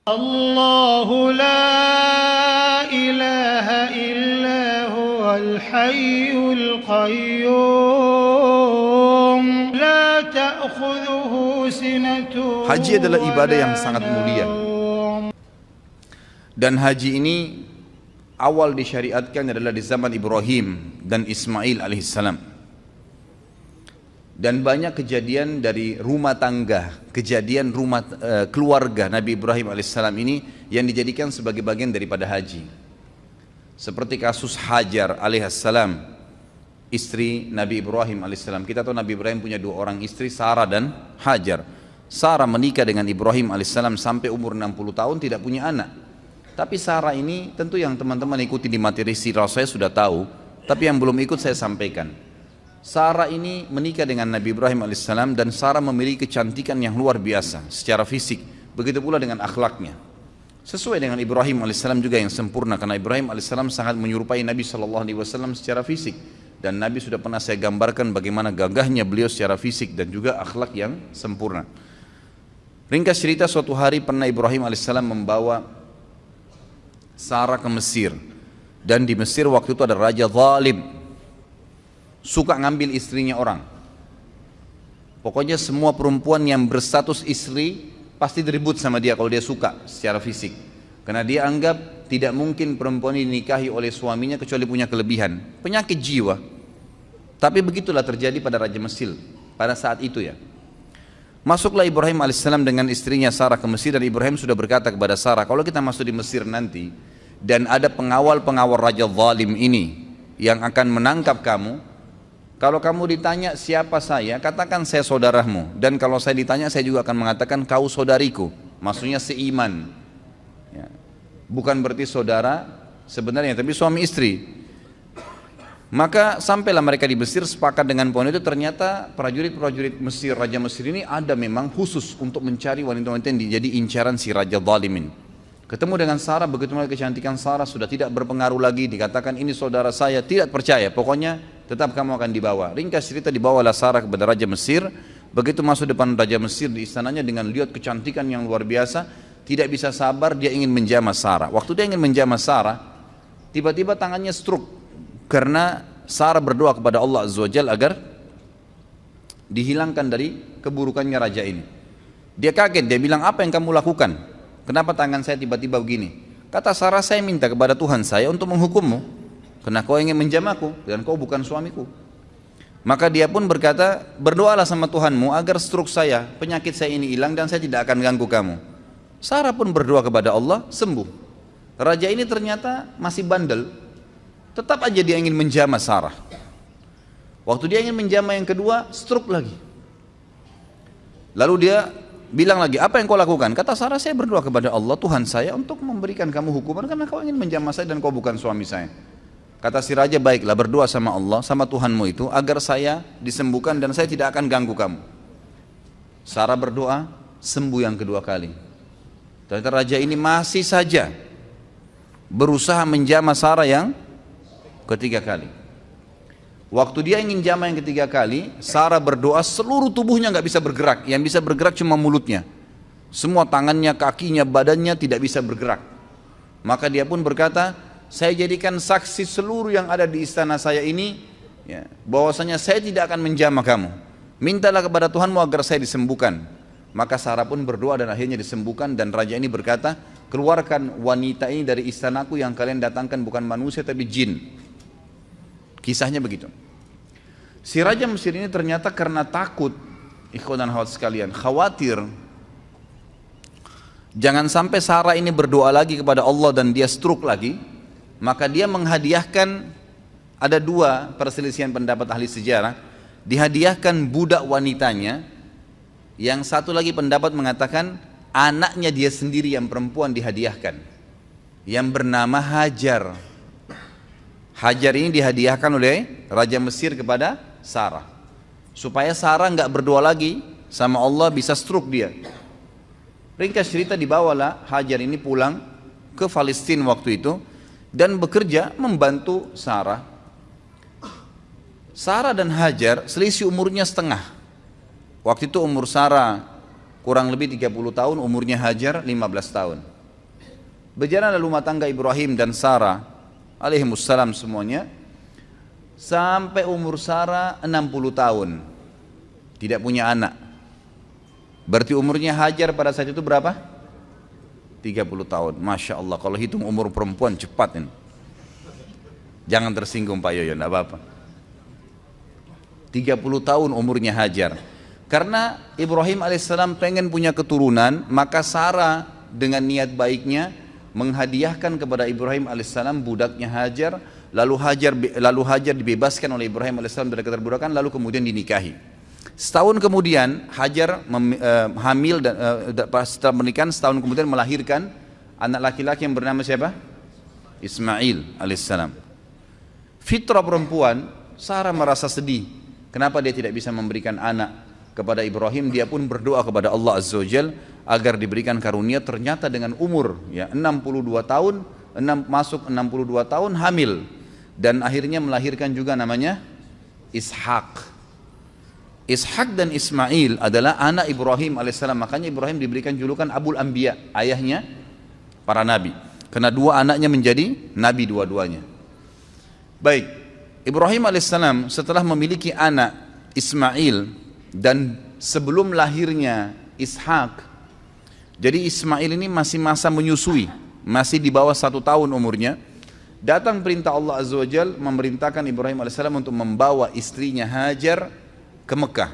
Allahu la ilaha illa huwal hayyul qayyum la ta'khudhuhu sinatun. Haji adalah ibadah yang sangat mulia. Dan haji ini awal disyariatkan adalah di zaman Ibrahim dan Ismail alaihissalam. Dan banyak kejadian dari rumah tangga, kejadian keluarga Nabi Ibrahim alaihissalam ini yang dijadikan sebagai bagian daripada haji. Seperti kasus Hajar alaihissalam, istri Nabi Ibrahim alaihissalam. Kita tahu Nabi Ibrahim punya dua orang istri, Sarah dan Hajar. Sarah menikah dengan Ibrahim alaihissalam sampai umur 60 tahun tidak punya anak. Tapi Sarah ini tentu yang teman-teman ikuti di materi sirah saya sudah tahu, tapi yang belum ikut saya sampaikan. Sarah ini menikah dengan Nabi Ibrahim alaihissalam dan Sarah memiliki kecantikan yang luar biasa secara fisik, begitu pula dengan akhlaknya. Sesuai dengan Ibrahim alaihissalam juga yang sempurna, karena Ibrahim alaihissalam sangat menyerupai Nabi SAW secara fisik, dan Nabi sudah pernah saya gambarkan bagaimana gagahnya beliau secara fisik dan juga akhlak yang sempurna. Ringkas cerita, suatu hari pernah Ibrahim alaihissalam membawa Sarah ke Mesir, dan di Mesir waktu itu ada raja zalim, suka ngambil istrinya orang. Pokoknya semua perempuan yang berstatus istri pasti diribut sama dia kalau dia suka secara fisik, karena dia anggap tidak mungkin perempuan dinikahi oleh suaminya kecuali punya kelebihan, penyakit jiwa. Tapi begitulah terjadi pada Raja Mesir pada saat itu ya. Masuklah Ibrahim alaihissalam dengan istrinya Sarah ke Mesir, dan Ibrahim sudah berkata kepada Sarah, kalau kita masuk di Mesir nanti dan ada pengawal-pengawal raja zalim ini yang akan menangkap kamu, kalau kamu ditanya siapa saya, katakan saya saudaramu, dan kalau saya ditanya saya juga akan mengatakan kau saudariku, maksudnya seiman ya. Bukan berarti saudara sebenarnya, tapi suami istri. Maka sampailah mereka di Mesir, sepakat dengan poin itu. Ternyata prajurit-prajurit Mesir, Raja Mesir ini ada memang khusus untuk mencari wanita-wanita yang jadi incaran si Raja Zalimin. Ketemu dengan Sarah, begitu melihat kecantikan Sarah sudah tidak berpengaruh lagi, dikatakan ini saudara saya, tidak percaya, pokoknya tetap kamu akan dibawa. Ringkas cerita, dibawalah Sarah kepada Raja Mesir. Begitu masuk depan Raja Mesir di istananya dengan lihat kecantikan yang luar biasa, tidak bisa sabar, dia ingin menjamah Sarah. Waktu dia ingin menjamah Sarah, tiba-tiba tangannya stroke, karena Sarah berdoa kepada Allah Azza wa Jalla agar dihilangkan dari keburukannya raja ini. Dia kaget, dia bilang, apa yang kamu lakukan? Kenapa tangan saya tiba-tiba begini? Kata Sarah, saya minta kepada Tuhan saya untuk menghukummu, karena kau ingin menjamahku dan kau bukan suamiku. Maka dia pun berkata, berdoalah sama Tuhanmu agar stroke saya, penyakit saya ini hilang dan saya tidak akan ganggu kamu. Sarah pun berdoa kepada Allah, sembuh. Raja ini ternyata masih bandel, tetap aja dia ingin menjamah Sarah. Waktu dia ingin menjamah yang kedua, stroke lagi. Lalu dia bilang lagi, apa yang kau lakukan? Kata Sarah, saya berdoa kepada Allah Tuhan saya untuk memberikan kamu hukuman karena kau ingin menjamah saya dan kau bukan suami saya. Kata si raja, baiklah, berdoa sama Allah, sama Tuhanmu itu agar saya disembuhkan dan saya tidak akan ganggu kamu. Sarah berdoa, sembuh yang kedua kali. Ternyata raja ini masih saja berusaha menjamah Sarah yang ketiga kali. Waktu dia ingin jamah yang ketiga kali, Sarah berdoa, seluruh tubuhnya nggak bisa bergerak, yang bisa bergerak cuma mulutnya. Semua tangannya, kakinya, badannya tidak bisa bergerak. Maka dia pun berkata, saya jadikan saksi seluruh yang ada di istana saya ini ya, bahwasanya saya tidak akan menjamah kamu. Mintalah kepada Tuhanmu agar saya disembuhkan. Maka Sarah pun berdoa dan akhirnya disembuhkan, dan raja ini berkata, keluarkan wanita ini dari istanaku, yang kalian datangkan bukan manusia tapi jin. Kisahnya begitu. Si Raja Mesir ini ternyata karena takut, ikhwan dan akhwat sekalian, khawatir jangan sampai Sarah ini berdoa lagi kepada Allah dan dia stroke lagi, maka dia menghadiahkan, ada dua perselisihan pendapat ahli sejarah, dihadiahkan budak wanitanya, yang satu lagi pendapat mengatakan anaknya dia sendiri yang perempuan dihadiahkan, yang bernama Hajar. Hajar ini dihadiahkan oleh Raja Mesir kepada Sarah, supaya Sarah nggak berdoa lagi sama Allah, bisa stroke dia. Ringkas cerita, dibawalah Hajar ini pulang ke Palestina waktu itu dan bekerja membantu Sarah. Sarah dan Hajar selisih umurnya setengah. Waktu itu umur Sarah kurang lebih 30 tahun, umurnya Hajar 15 tahun. Berjalanlah rumah tangga Ibrahim dan Sarah alaihimussalam semuanya sampai umur Sarah 60 tahun. Tidak punya anak. Berarti umurnya Hajar pada saat itu berapa? 30 tahun. Masya Allah, kalau hitung umur perempuan cepat ini. Jangan tersinggung Pak Yoyo, enggak apa-apa. 30 tahun umurnya Hajar. Karena Ibrahim alaihissalam pengen punya keturunan, maka Sarah dengan niat baiknya menghadiahkan kepada Ibrahim alaihissalam budaknya Hajar, lalu Hajar dibebaskan oleh Ibrahim alaihissalam dari keterbudakan, lalu kemudian dinikahi. Setahun kemudian Hajar hamil dan setelah menikah, setahun kemudian melahirkan anak laki-laki yang bernama siapa? Ismail alaihissalam. Fitrah perempuan, Sarah merasa sedih. Kenapa dia tidak bisa memberikan anak kepada Ibrahim? Dia pun berdoa kepada Allah Azza wa Jalla agar diberikan karunia. Ternyata dengan umur 62 tahun, masuk 62 tahun hamil, dan akhirnya melahirkan juga namanya Ishak. Ishak dan Ismail adalah anak Ibrahim alaihissalam. Makanya Ibrahim diberikan julukan Abul Anbiya, ayahnya para nabi, karena dua anaknya menjadi nabi dua-duanya. Baik, Ibrahim alaihissalam setelah memiliki anak Ismail dan sebelum lahirnya Ishak, jadi Ismail ini masih masa menyusui, masih di bawah 1 tahun umurnya. Datang perintah Allah Azza wa Jalla memerintahkan Ibrahim alaihissalam untuk membawa istrinya Hajar ke Mekah.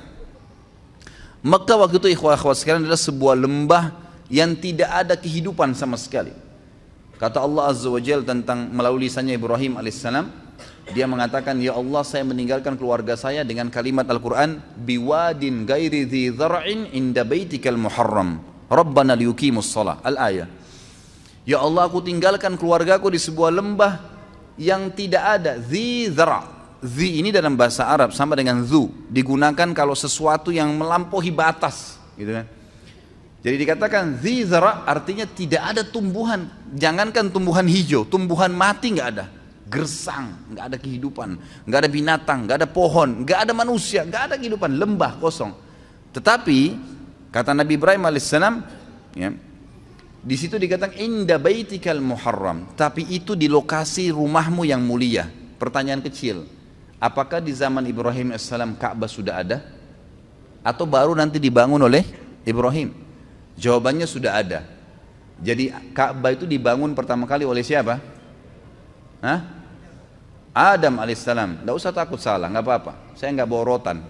Mekah waktu itu ikhwah-ikhwah sekalian adalah sebuah lembah yang tidak ada kehidupan sama sekali. Kata Allah Azza wa Jalla tentang melalui lisannya Ibrahim alaihissalam, dia mengatakan, ya Allah, saya meninggalkan keluarga saya dengan kalimat Al-Quran, biwadin gairi dhi dhar'in inda baitikal muharram rabbana liyuqimus shalah, al-ayah. Ya Allah, aku tinggalkan keluargaku di sebuah lembah yang tidak ada dhi dhar'. Dhi ini dalam bahasa Arab sama dengan dhu, digunakan kalau sesuatu yang melampaui batas, gitu kan. Jadi dikatakan dhi dhar' artinya tidak ada tumbuhan, jangankan tumbuhan hijau, tumbuhan mati nggak ada. Gersang, nggak ada kehidupan, nggak ada binatang, nggak ada pohon, nggak ada manusia, nggak ada kehidupan, lembah kosong. Tetapi kata Nabi Ibrahim alaihissalam, ya, di situ dikatakan inda baitikal muharram, tapi itu di lokasi rumahmu yang mulia. Pertanyaan kecil, apakah di zaman Ibrahim alaihissalam Ka'bah sudah ada, atau baru nanti dibangun oleh Ibrahim? Jawabannya sudah ada. Jadi Ka'bah itu dibangun pertama kali oleh siapa? Adam alaihissalam. Tidak usah takut salah, nggak apa-apa. Saya nggak bawa rotan.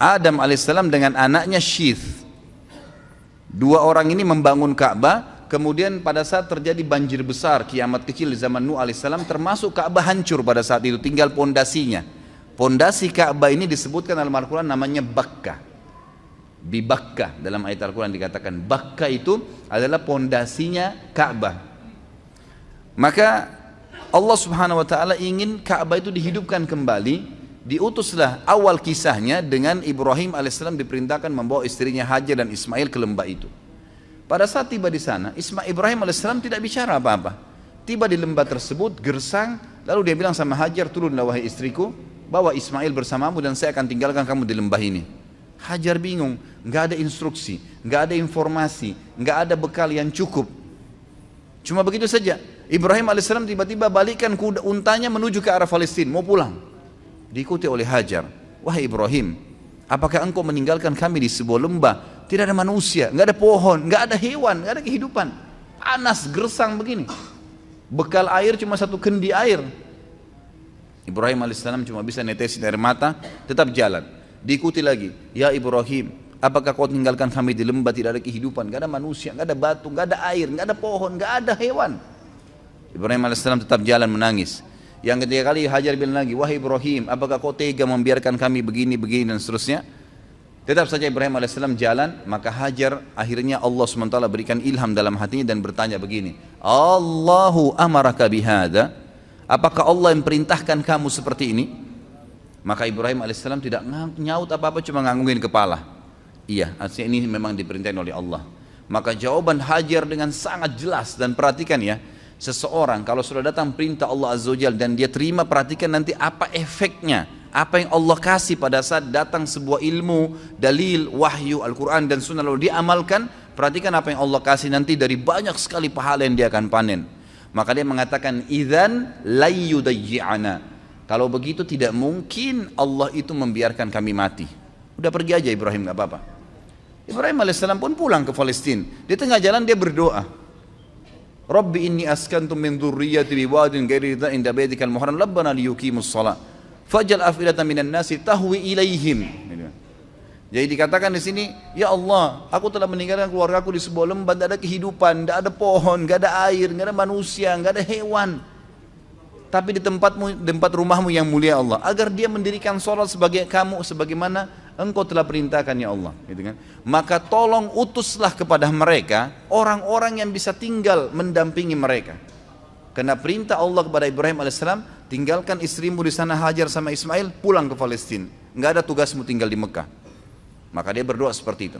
Adam alaihissalam dengan anaknya Syith. Dua orang ini membangun Ka'bah. Kemudian pada saat terjadi banjir besar, kiamat kecil di zaman Nuh alaihissalam, termasuk Ka'bah hancur pada saat itu. Tinggal pondasinya. Pondasi Ka'bah ini disebutkan dalam Al-Quran namanya Bakkah. Bibakkah dalam ayat Al-Quran dikatakan. Bakkah itu adalah pondasinya Ka'bah. Maka Allah subhanahu wa ta'ala ingin Ka'bah itu dihidupkan kembali. Diutuslah awal kisahnya dengan Ibrahim alaihissalam diperintahkan membawa istrinya Hajar dan Ismail ke lembah itu. Pada saat tiba di sana, Ibrahim alaihissalam tidak bicara apa-apa. Tiba di lembah tersebut, gersang, lalu dia bilang sama Hajar, turunlah wahai istriku, bawa Ismail bersamamu dan saya akan tinggalkan kamu di lembah ini. Hajar bingung, nggak ada instruksi, nggak ada informasi, nggak ada bekal yang cukup. Cuma begitu saja. Ibrahim alaihissalam tiba-tiba balikkan kuda untanya menuju ke arah Palestina, mau pulang. Diikuti oleh Hajar. Wahai Ibrahim, apakah engkau meninggalkan kami di sebuah lembah, tidak ada manusia, nggak ada pohon, nggak ada hewan, nggak ada kehidupan, panas gersang begini, bekal air cuma 1 kendi air. Ibrahim alaihissalam cuma bisa netesin air mata, tetap jalan. Diikuti lagi, ya Ibrahim, apakah kau tinggalkan kami di lembah, tidak ada kehidupan, nggak ada manusia, nggak ada batu, nggak ada air, nggak ada pohon, nggak ada hewan. Ibrahim AS tetap jalan menangis. Yang ketiga kali Hajar bilang lagi, wahai Ibrahim, apakah kau tega membiarkan kami begini dan seterusnya. Tetap saja Ibrahim AS jalan. Maka Hajar akhirnya Allah SWT berikan ilham dalam hatinya dan bertanya begini, Allahu amaraka bihada, apakah Allah yang perintahkan kamu seperti ini? Maka Ibrahim AS tidak nyaut apa-apa, cuma nganggungin kepala. Iya, artinya ini memang diperintahkan oleh Allah. Maka jawaban Hajar dengan sangat jelas. Dan perhatikan ya, seseorang kalau sudah datang perintah Allah Azza wa Jalla dan dia terima, perhatikan nanti apa efeknya, apa yang Allah kasih pada saat datang sebuah ilmu, dalil, wahyu, Al-Quran dan Sunnah lalu diamalkan, perhatikan apa yang Allah kasih nanti dari banyak sekali pahala yang dia akan panen. Maka dia mengatakan, idzan layyudayyi'ana. Kalau begitu tidak mungkin Allah itu membiarkan kami mati. Udah pergi aja Ibrahim, nggak apa-apa. Ibrahim alaihissalam pun pulang ke Palestina. Di tengah jalan dia berdoa, Rabbi inni askantu min dzurriyyati biwadin ghairi dzin inda baitikal muharram rabbana liyuqimus shalah faj'al af'idatan minan nasi tahwi ilaihim. Jadi dikatakan di sini, ya Allah, aku telah meninggalkan keluargaku di sebuah lembah, tidak ada kehidupan, tidak ada pohon, tidak ada air, tidak ada manusia, tidak ada hewan. Tapi di tempat rumahmu yang mulia Allah, agar dia mendirikan sholat sebagai kamu, sebagaimana engkau telah perintahkan ya Allah, gitu kan? Maka tolong utuslah kepada mereka orang-orang yang bisa tinggal mendampingi mereka. Karena perintah Allah kepada Ibrahim alaihissalam, tinggalkan istrimu di sana Hajar sama Ismail, pulang ke Palestina. Nggak ada tugasmu tinggal di Mekah. Maka dia berdoa seperti itu.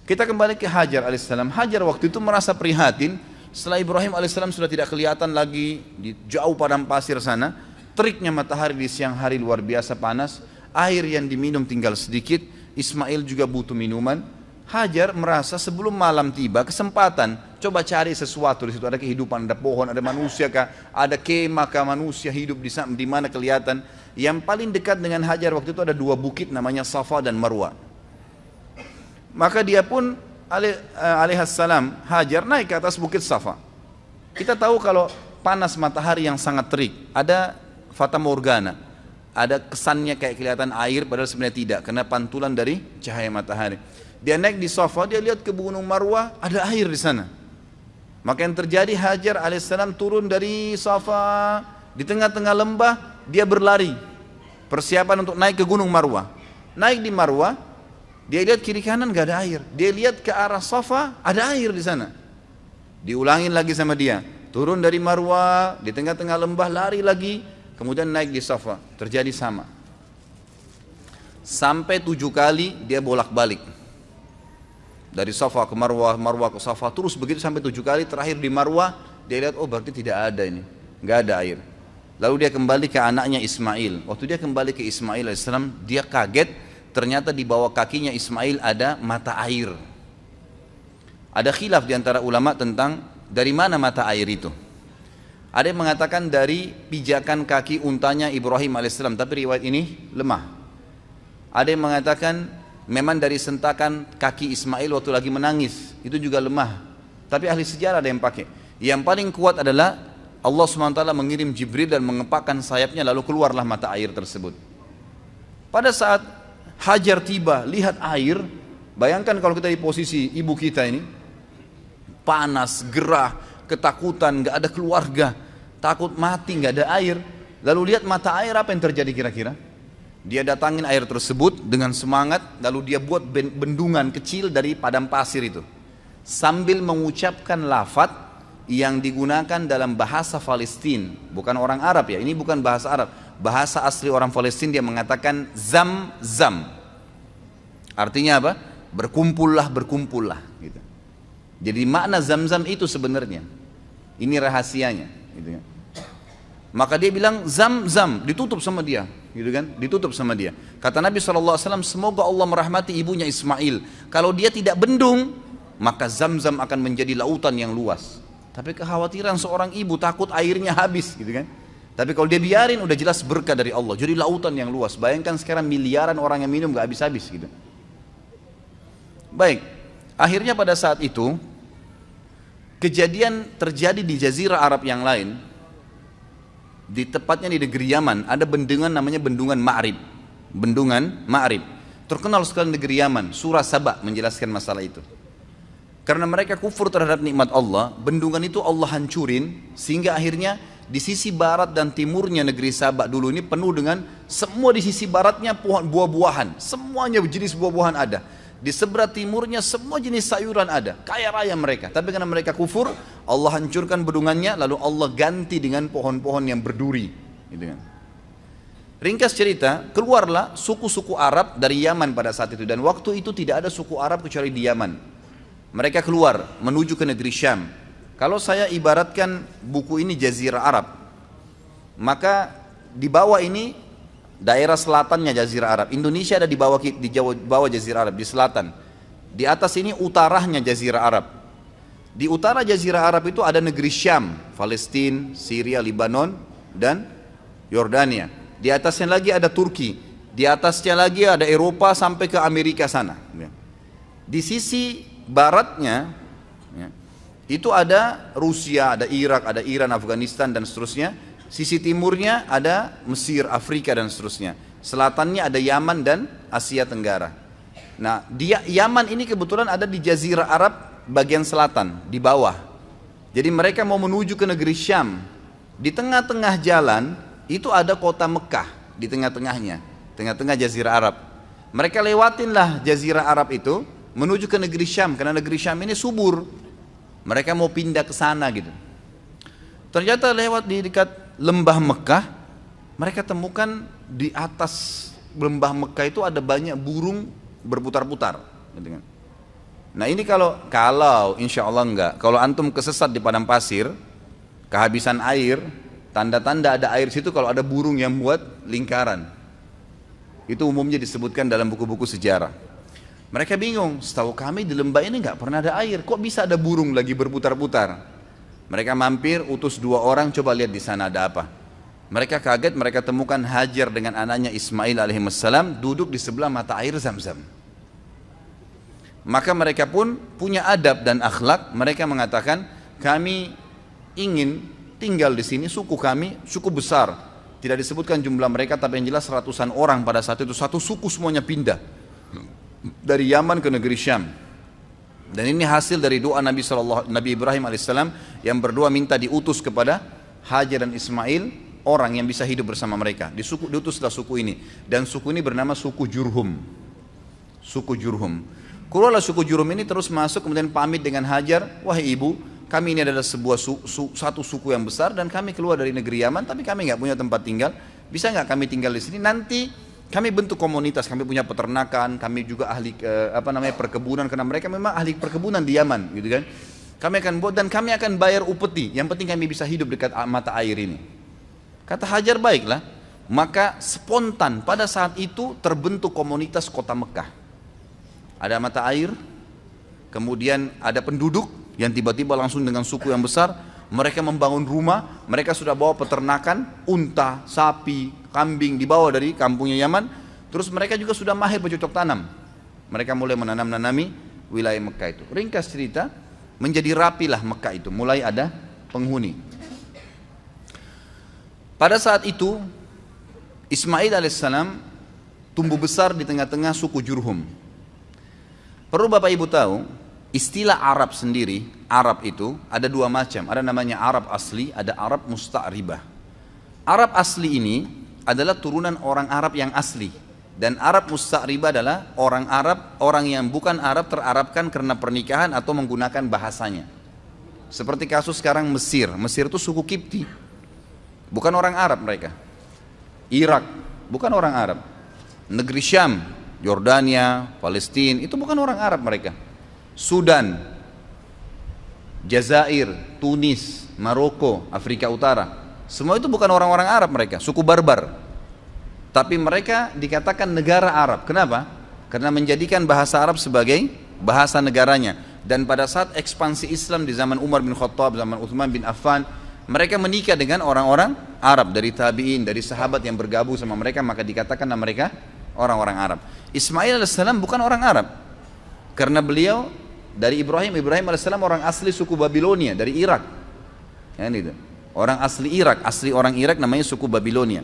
Kita kembali ke Hajar alaihissalam. Hajar waktu itu merasa prihatin setelah Ibrahim alaihissalam sudah tidak kelihatan lagi di jauh padang pasir sana. Teriknya matahari di siang hari luar biasa panas. Air yang diminum tinggal sedikit. Ismail juga butuh minuman. Hajar merasa sebelum malam tiba kesempatan coba cari sesuatu di situ, ada kehidupan, ada pohon, ada manusia kah, ada kemah kah, manusia hidup di mana kelihatan. Yang paling dekat dengan Hajar waktu itu ada dua bukit namanya Safa dan Marwa. Maka dia pun alaihissalam Hajar naik ke atas bukit Safa. Kita tahu kalau panas matahari yang sangat terik ada fata morgana, ada kesannya kayak kelihatan air padahal sebenarnya tidak, karena pantulan dari cahaya matahari. Dia naik di Safa, dia lihat ke Gunung Marwah, ada air di sana. Maka yang terjadi, Hajar alaihissalam turun dari Safa, di tengah-tengah lembah dia berlari, persiapan untuk naik ke Gunung Marwah. Naik di Marwah, dia lihat kiri kanan gak ada air. Dia lihat ke arah Safa, ada air di sana. Diulangin lagi sama dia, turun dari Marwah, di tengah-tengah lembah lari lagi, kemudian naik di Safa, terjadi sama. Sampai 7 kali dia bolak-balik. Dari Safa ke Marwah, Marwah ke Safa, terus begitu sampai 7 kali. Terakhir di Marwah, dia lihat, oh berarti tidak ada ini, nggak ada air. Lalu dia kembali ke anaknya Ismail. Waktu dia kembali ke Ismail alaihissalam, dia kaget, ternyata di bawah kakinya Ismail ada mata air. Ada khilaf di antara ulama tentang dari mana mata air itu. Ada yang mengatakan dari pijakan kaki untanya Ibrahim alaihissalam, tapi riwayat ini lemah. Ada yang mengatakan memang dari sentakan kaki Ismail waktu lagi menangis, itu juga lemah. Tapi ahli sejarah ada yang pakai. Yang paling kuat adalah Allah SWT mengirim Jibril dan mengepakkan sayapnya, lalu keluarlah mata air tersebut. Pada saat Hajar tiba, lihat air, bayangkan kalau kita di posisi ibu kita ini, panas, gerah, ketakutan, gak ada keluarga, takut mati, gak ada air. Lalu lihat mata air, apa yang terjadi kira-kira? Dia datangin air tersebut dengan semangat, lalu dia buat bendungan kecil dari padang pasir itu, sambil mengucapkan lafaz yang digunakan dalam bahasa Palestina, bukan orang Arab ya, ini bukan bahasa Arab, bahasa asli orang Palestina. Dia mengatakan zam-zam, artinya apa? Berkumpullah, berkumpullah gitu. Jadi makna zam-zam itu sebenarnya, ini rahasianya gitu kan. Maka dia bilang zam-zam, ditutup sama dia, gitu kan? Ditutup sama dia. Kata Nabi SAW, semoga Allah merahmati ibunya Ismail. Kalau dia tidak bendung, maka zam-zam akan menjadi lautan yang luas. Tapi kekhawatiran seorang ibu, takut airnya habis, gitu kan? Tapi kalau dia biarin, udah jelas berkah dari Allah. Jadi lautan yang luas. Bayangkan sekarang miliaran orang yang minum gak habis-habis, gitu. Baik, akhirnya pada saat itu, kejadian terjadi di Jazirah Arab yang lain. Di tepatnya di negeri Yaman ada bendungan namanya Bendungan Ma'rib. Bendungan Ma'rib terkenal sekali negeri Yaman. Surah Saba menjelaskan masalah itu. Karena mereka kufur terhadap nikmat Allah, bendungan itu Allah hancurin, sehingga akhirnya di sisi barat dan timurnya negeri Saba dulu ini penuh dengan, semua di sisi baratnya pohon buah-buahan, semuanya jenis buah-buahan ada. Di sebelah timurnya semua jenis sayuran ada, kaya raya mereka. Tapi karena mereka kufur, Allah hancurkan bendungannya, lalu Allah ganti dengan pohon-pohon yang berduri, gitu kan. Ringkas cerita, keluarlah suku-suku Arab dari Yaman pada saat itu, dan waktu itu tidak ada suku Arab kecuali di Yaman. Mereka keluar menuju ke negeri Syam. Kalau saya ibaratkan buku ini Jazirah Arab, maka di bawah ini daerah selatannya Jazirah Arab. Indonesia ada di bawah Jazirah Arab, di selatan. Di atas ini utaranya Jazirah Arab. Di utara Jazirah Arab itu ada negeri Syam, Palestina, Syria, Lebanon, dan Yordania. Di atasnya lagi ada Turki. Di atasnya lagi ada Eropa sampai ke Amerika sana. Di sisi baratnya itu ada Rusia, ada Irak, ada Iran, Afghanistan, dan seterusnya. Sisi timurnya ada Mesir, Afrika, dan seterusnya. Selatannya ada Yaman dan Asia Tenggara. Nah, Yaman ini kebetulan ada di Jazirah Arab bagian selatan, di bawah. Jadi mereka mau menuju ke negeri Syam. Di tengah-tengah jalan itu ada kota Mekah di tengah-tengahnya, tengah-tengah Jazirah Arab. Mereka lewatinlah Jazirah Arab itu menuju ke negeri Syam, karena negeri Syam ini subur. Mereka mau pindah ke sana gitu. Ternyata lewat di dekat lembah Mekah, mereka temukan di atas lembah Mekah itu ada banyak burung berputar-putar. Gitu kan. Nah ini kalau insya Allah enggak, kalau antum kesesat di padang pasir, kehabisan air, tanda-tanda ada air situ kalau ada burung yang buat lingkaran. Itu umumnya disebutkan dalam buku-buku sejarah. Mereka bingung, setahu kami di lembah ini enggak pernah ada air, kok bisa ada burung lagi berputar-putar? Mereka mampir, utus 2 orang, coba lihat di sana ada apa. Mereka kaget, mereka temukan Hajar dengan anaknya Ismail alaihissalam duduk di sebelah mata air Zam-Zam. Maka mereka pun punya adab dan akhlak. Mereka mengatakan, kami ingin tinggal di sini, suku kami suku besar. Tidak disebutkan jumlah mereka, tapi yang jelas ratusan orang pada saat itu. Satu suku semuanya pindah dari Yaman ke negeri Syam. Dan ini hasil dari doa Nabi Ibrahim alaihissalam yang berdoa minta diutus kepada Hajar dan Ismail orang yang bisa hidup bersama mereka. Diutuslah suku ini, dan suku ini bernama suku Jurhum. Suku Jurhum. Keluarlah suku Jurhum ini terus masuk, kemudian pamit dengan Hajar, wahai ibu, kami ini adalah satu suku yang besar dan kami keluar dari negeri Yaman, tapi kami nggak punya tempat tinggal. Bisa nggak kami tinggal di sini? Nanti kami bentuk komunitas, kami punya peternakan, kami juga ahli perkebunan, karena mereka memang ahli perkebunan di Yaman, gitu kan? Kami akan buat dan kami akan bayar upeti. Yang penting kami bisa hidup dekat mata air ini. Kata Hajar, baiklah. Maka spontan pada saat itu terbentuk komunitas kota Mekah. Ada mata air, kemudian ada penduduk yang tiba-tiba langsung dengan suku yang besar. Mereka membangun rumah, mereka sudah bawa peternakan, unta, sapi, kambing dibawa dari kampungnya Yaman. Terus mereka juga sudah mahir bercocok tanam. Mereka mulai menanami wilayah Mekah itu. Ringkas cerita, menjadi rapilah Mekah itu, mulai ada penghuni. Pada saat itu Ismail alaihissalam tumbuh besar di tengah-tengah suku Jurhum. Perlu Bapak Ibu tahu, istilah Arab sendiri, Arab itu ada 2 macam. Ada namanya Arab asli, ada Arab musta'ribah. Arab asli ini adalah turunan orang Arab yang asli. Dan Arab musta'ribah adalah orang Arab, orang yang bukan Arab terarabkan karena pernikahan atau menggunakan bahasanya. Seperti kasus sekarang Mesir. Mesir itu suku Kipti. Bukan orang Arab mereka. Irak, bukan orang Arab. Negeri Syam, Yordania, Palestina, itu bukan orang Arab mereka. Sudan, Jazair, Tunis, Maroko, Afrika Utara, semua itu bukan orang-orang Arab mereka, suku barbar. Tapi mereka dikatakan negara Arab. Kenapa? Karena menjadikan bahasa Arab sebagai bahasa negaranya. Dan pada saat ekspansi Islam di zaman Umar bin Khattab, zaman Uthman bin Affan, mereka menikah dengan orang-orang Arab, dari tabi'in, dari sahabat yang bergabung sama mereka, maka dikatakan mereka orang-orang Arab. Ismail alaihissalam bukan orang Arab, karena beliau dari Ibrahim alaihissalam orang asli suku Babilonia, dari Irak. Ya, gitu. Orang asli Irak, asli orang Irak namanya suku Babilonia.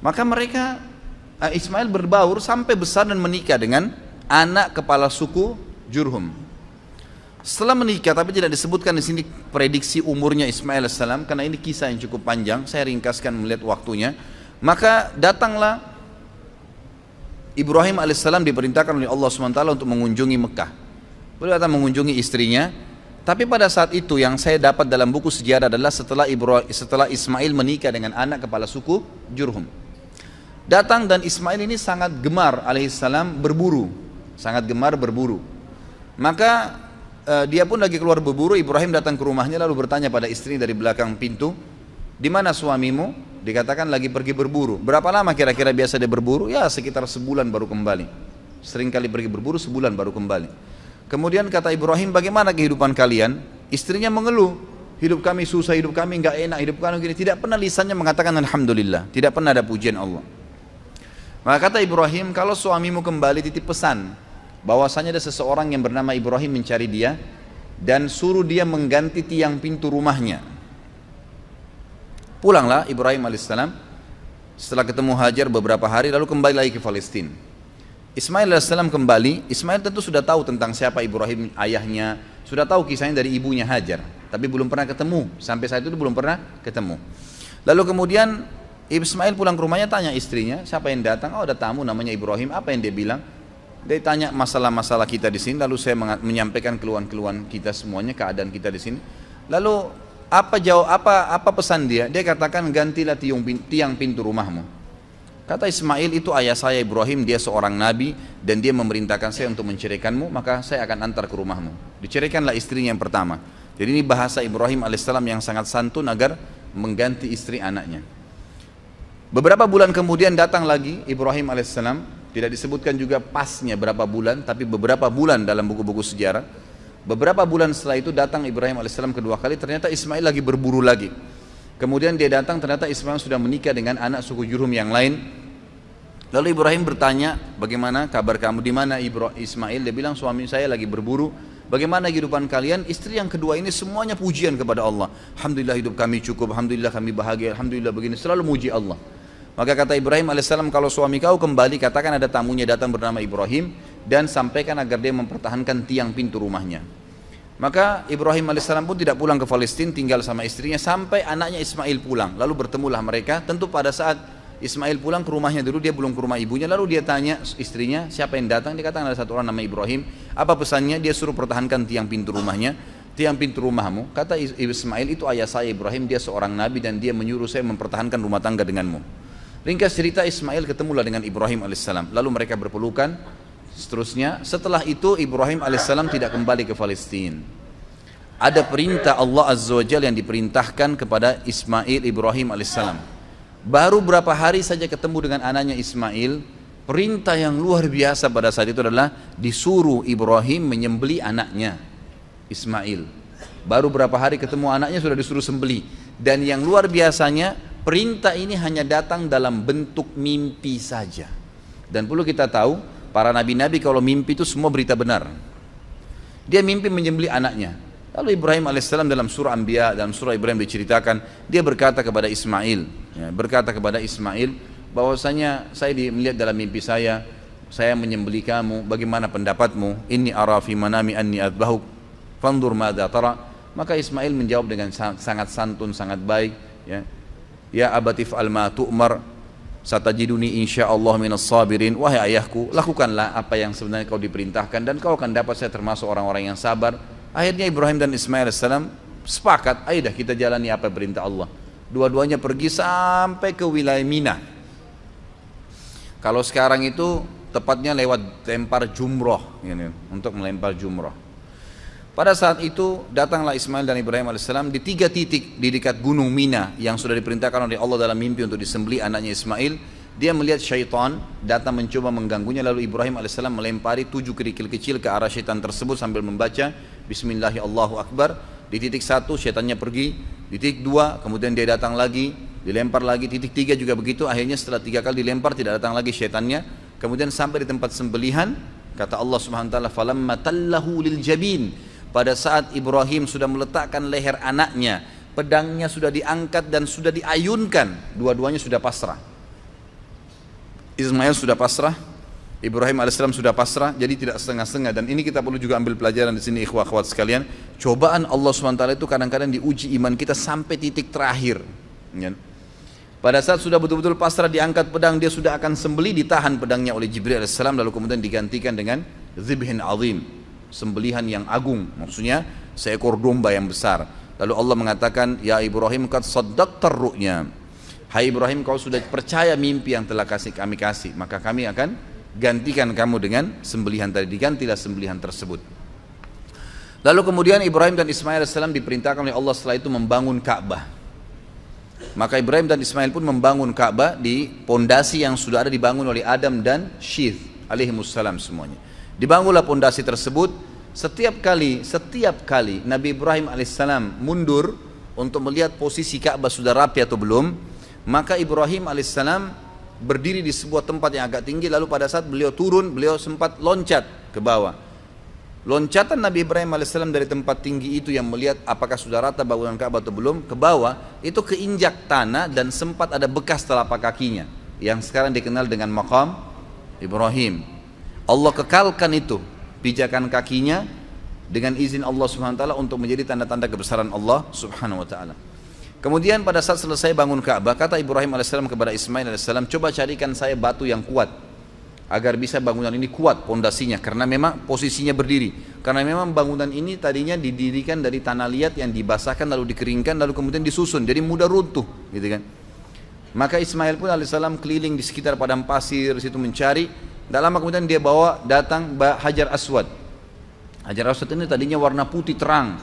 Maka mereka, Ismail berbaur sampai besar dan menikah dengan anak kepala suku Jurhum. Setelah menikah, tapi tidak disebutkan di sini prediksi umurnya Ismail alaihissalam, karena ini kisah yang cukup panjang, saya ringkaskan melihat waktunya. Maka datanglah Ibrahim alaihissalam, diperintahkan oleh Allah SWT untuk mengunjungi Mekah. Beliau datang mengunjungi istrinya. Tapi pada saat itu yang saya dapat dalam buku sejarah adalah setelah Ismail menikah dengan anak kepala suku Jurhum. Datang, dan Ismail ini sangat gemar alaihissalam berburu, sangat gemar berburu. Maka dia pun lagi keluar berburu. Ibrahim datang ke rumahnya lalu bertanya pada istri dari belakang pintu, di mana suamimu? Dikatakan lagi pergi berburu. Berapa lama kira-kira biasa dia berburu? Ya sekitar sebulan baru kembali. Sering kali pergi berburu, sebulan baru kembali. Kemudian kata Ibrahim, bagaimana kehidupan kalian? Istrinya mengeluh, hidup kami susah, hidup kami nggak enak, hidup kami gini. Tidak pernah lisannya mengatakan alhamdulillah, tidak pernah ada pujian Allah. Maka kata Ibrahim, kalau suamimu kembali titip pesan bahwasanya ada seseorang yang bernama Ibrahim mencari dia dan suruh dia mengganti tiang pintu rumahnya. Pulanglah Ibrahim alaihissalam setelah ketemu Hajar beberapa hari, lalu kembali lagi ke Palestina. Ismail alaihissalam kembali. Ismail tentu sudah tahu tentang siapa Ibrahim ayahnya, sudah tahu kisahnya dari ibunya Hajar, tapi belum pernah ketemu, sampai saat itu belum pernah ketemu. Lalu kemudian Ismail pulang ke rumahnya, tanya istrinya, siapa yang datang? Oh, ada tamu namanya Ibrahim. Apa yang dia bilang? Dia tanya masalah-masalah kita di sini, lalu saya menyampaikan keluhan-keluhan kita semuanya, keadaan kita di sini. Lalu apa pesan dia? Dia katakan, gantilah tiang pintu rumahmu. Kata Ismail, itu ayah saya Ibrahim, dia seorang nabi dan dia memerintahkan saya untuk menceraikanmu, maka saya akan antar ke rumahmu. Diceraikanlah istrinya yang pertama. Jadi ini bahasa Ibrahim alaihissalam yang sangat santun agar mengganti istri anaknya. Beberapa bulan kemudian datang lagi Ibrahim alaihissalam, tidak disebutkan juga pasnya berapa bulan, tapi beberapa bulan dalam buku-buku sejarah. Beberapa bulan setelah itu datang Ibrahim alaihissalam kedua kali, ternyata Ismail lagi berburu lagi. Kemudian dia datang, ternyata Ismail sudah menikah dengan anak suku Jurhum yang lain. Lalu Ibrahim bertanya, bagaimana kabar kamu, di mana Ismail? Dia bilang, suami saya lagi berburu. Bagaimana kehidupan kalian? Istri yang kedua ini semuanya pujian kepada Allah. Alhamdulillah hidup kami cukup, alhamdulillah kami bahagia, alhamdulillah begini, selalu muji Allah. Maka kata Ibrahim alaihissalam, kalau suami kau kembali, katakan ada tamunya datang bernama Ibrahim, dan sampaikan agar dia mempertahankan tiang pintu rumahnya. Maka Ibrahim alaihissalam pun tidak pulang ke Palestina, tinggal sama istrinya sampai anaknya Ismail pulang. Lalu bertemulah mereka. Tentu pada saat Ismail pulang ke rumahnya dulu, dia belum ke rumah ibunya. Lalu dia tanya istrinya, siapa yang datang? Dia katakan ada satu orang nama Ibrahim. Apa pesannya? Dia suruh pertahankan tiang pintu rumahnya. Tiang pintu rumahmu, kata Ismail, itu ayah saya Ibrahim, dia seorang nabi dan dia menyuruh saya mempertahankan rumah tangga denganmu. Ringkas cerita, Ismail ketemulah dengan Ibrahim alaihissalam. Lalu mereka berpelukan. Seterusnya, setelah itu Ibrahim alaihissalam tidak kembali ke Palestina. Ada perintah Allah azza wa jalla yang diperintahkan kepada Ismail Ibrahim alaihissalam. Baru berapa hari saja ketemu dengan anaknya Ismail, perintah yang luar biasa pada saat itu adalah disuruh Ibrahim menyembelih anaknya Ismail. Baru berapa hari ketemu anaknya sudah disuruh sembelih. Dan yang luar biasanya, perintah ini hanya datang dalam bentuk mimpi saja. Dan perlu kita tahu, para nabi-nabi kalau mimpi itu semua berita benar. Dia mimpi menyembelih anaknya. Lalu Ibrahim alaihissalam dalam surah Anbiya, dalam surah Ibrahim diceritakan, dia berkata kepada Ismail, bahwasanya saya melihat dalam mimpi saya menyembelih kamu, bagaimana pendapatmu? Inni ara fi manami anni adbahuk, fanzur madza tara. Maka Ismail menjawab dengan sangat santun, sangat baik, ya abatif al ma tu'mar, satajiduni insyaallah minas sabirin. Wahai ayahku, lakukanlah apa yang sebenarnya kau diperintahkan dan kau akan dapat saya termasuk orang-orang yang sabar. Akhirnya Ibrahim dan Ismail AS sepakat, ayo dah kita jalani apa perintah Allah. Dua-duanya pergi sampai ke wilayah Mina. Kalau sekarang itu tepatnya lewat lempar jumroh, untuk melempar jumroh. Pada saat itu datanglah Ismail dan Ibrahim AS di 3 titik di dekat gunung Mina yang sudah diperintahkan oleh Allah dalam mimpi untuk disembelih anaknya Ismail. Dia melihat syaitan datang mencoba mengganggunya, lalu Ibrahim AS melempari 7 kerikil kecil ke arah syaitan tersebut sambil membaca Bismillahirrahmanirrahim. Di titik 1 syaitannya pergi, di titik 2 kemudian dia datang lagi, dilempar lagi, titik 3 juga begitu. Akhirnya setelah 3 kali dilempar tidak datang lagi syaitannya. Kemudian sampai di tempat sembelihan, kata Allah Subhanahu wa taala, falamma tallahu lil jabin. Pada saat Ibrahim sudah meletakkan leher anaknya, pedangnya sudah diangkat dan sudah diayunkan, dua-duanya sudah pasrah. Ismail sudah pasrah, Ibrahim alaihissalam sudah pasrah, jadi tidak setengah-setengah. Dan ini kita perlu juga ambil pelajaran di sini, ikhwah-akhwat sekalian. Cobaan Allah SWT itu kadang-kadang diuji iman kita sampai titik terakhir. Pada saat sudah betul-betul pasrah, diangkat pedang, dia sudah akan sembelih, ditahan pedangnya oleh Jibril alaihissalam, lalu kemudian digantikan dengan dzibhin azim, sembelihan yang agung, maksudnya seekor domba yang besar. Lalu Allah mengatakan, ya Ibrahim qad saddaqtar ru'ya. Hai Ibrahim, kau sudah percaya mimpi yang telah kami kasih, maka kami akan gantikan kamu dengan sembelihan tadi. Digantilah sembelihan tersebut. Lalu kemudian Ibrahim dan Ismail AS diperintahkan oleh Allah setelah itu membangun Ka'bah. Maka Ibrahim dan Ismail pun membangun Ka'bah di pondasi yang sudah ada dibangun oleh Adam dan Syith alaihimussalam semuanya. Dibangunlah pondasi tersebut. Setiap kali Nabi Ibrahim alaihissalam mundur untuk melihat posisi Ka'bah sudah rapi atau belum, maka Ibrahim alaihissalam berdiri di sebuah tempat yang agak tinggi, lalu pada saat beliau turun, beliau sempat loncat ke bawah. Loncatan Nabi Ibrahim alaihissalam dari tempat tinggi itu yang melihat apakah sudah rata bangunan Ka'bah atau belum, ke bawah, itu keinjak tanah dan sempat ada bekas telapak kakinya, yang sekarang dikenal dengan maqam Ibrahim. Allah kekalkan itu, pijakan kakinya dengan izin Allah Subhanahu wa taala untuk menjadi tanda-tanda kebesaran Allah Subhanahu wa taala. Kemudian pada saat selesai bangun Ka'bah, kata Ibrahim alaihissalam kepada Ismail alaihissalam, coba carikan saya batu yang kuat agar bisa bangunan ini kuat pondasinya, karena memang posisinya berdiri. Karena memang bangunan ini tadinya didirikan dari tanah liat yang dibasahkan lalu dikeringkan lalu kemudian disusun, jadi mudah runtuh, gitu kan. Maka Ismail pun alaihissalam keliling di sekitar padang pasir situ mencari. Tidak lama kemudian dia datang Hajar Aswad. Hajar Aswad ini tadinya warna putih terang,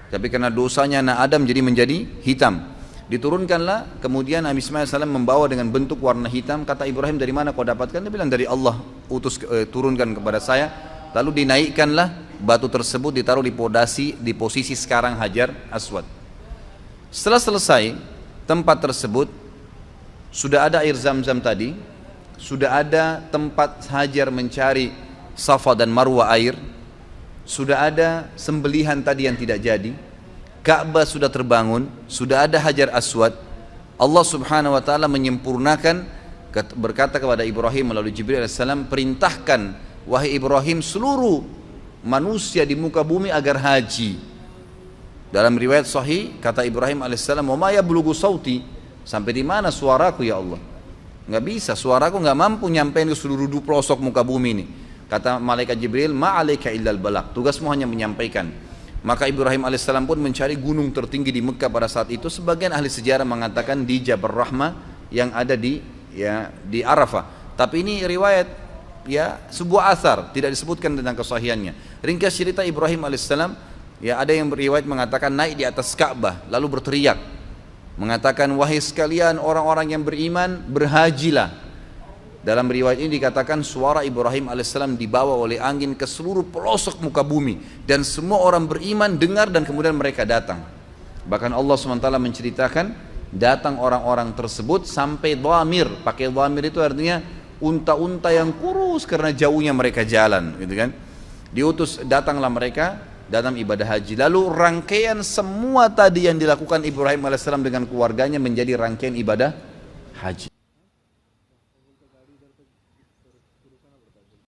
tapi karena dosanya anak Adam jadi menjadi hitam. Diturunkanlah, kemudian Nabi Ismail AS membawa dengan bentuk warna hitam. Kata Ibrahim, dari mana kau dapatkan? Dia bilang, dari Allah turunkan kepada saya. Lalu dinaikkanlah batu tersebut, ditaruh di posisi sekarang Hajar Aswad. Setelah selesai tempat tersebut, sudah ada air Zam-Zam tadi, sudah ada tempat Hajar mencari Safa dan Marwa air, sudah ada sembelihan tadi yang tidak jadi, Ka'bah sudah terbangun, sudah ada Hajar Aswad. Allah Subhanahu wa taala menyempurnakan, berkata kepada Ibrahim melalui Jibril alaihissalam, perintahkan wahai Ibrahim seluruh manusia di muka bumi agar haji. Dalam riwayat sahih kata Ibrahim alaihissalam, "Wa ma yablughu sauti?" Sampai di mana suaraku ya Allah? Nggak bisa, suaraku nggak mampu nyampein ke seluruh pelosok muka bumi ini. Kata malaikat Jibril, ma'alaika illal balagh, tugasmu hanya menyampaikan. Maka Ibrahim alaihissalam pun mencari gunung tertinggi di Mekah pada saat itu. Sebagian ahli sejarah mengatakan di Jabal Rahmah yang ada di Arafah. Tapi ini riwayat, sebuah asar, tidak disebutkan tentang kesahihannya. Ringkas cerita, Ibrahim alaihissalam, ada yang beriwayat mengatakan naik di atas Ka'bah lalu berteriak, mengatakan, wahai sekalian orang-orang yang beriman, berhajilah. Dalam riwayat ini dikatakan suara Ibrahim alaihissalam dibawa oleh angin ke seluruh pelosok muka bumi, dan semua orang beriman dengar dan kemudian mereka datang. Bahkan Allah SWT menceritakan datang orang-orang tersebut sampai dhamir. Pakai dhamir itu artinya unta-unta yang kurus karena jauhnya mereka jalan, gitu kan. Diutus, datanglah mereka dalam ibadah haji. Lalu rangkaian semua tadi yang dilakukan Ibrahim alaihissalam dengan keluarganya menjadi rangkaian ibadah haji.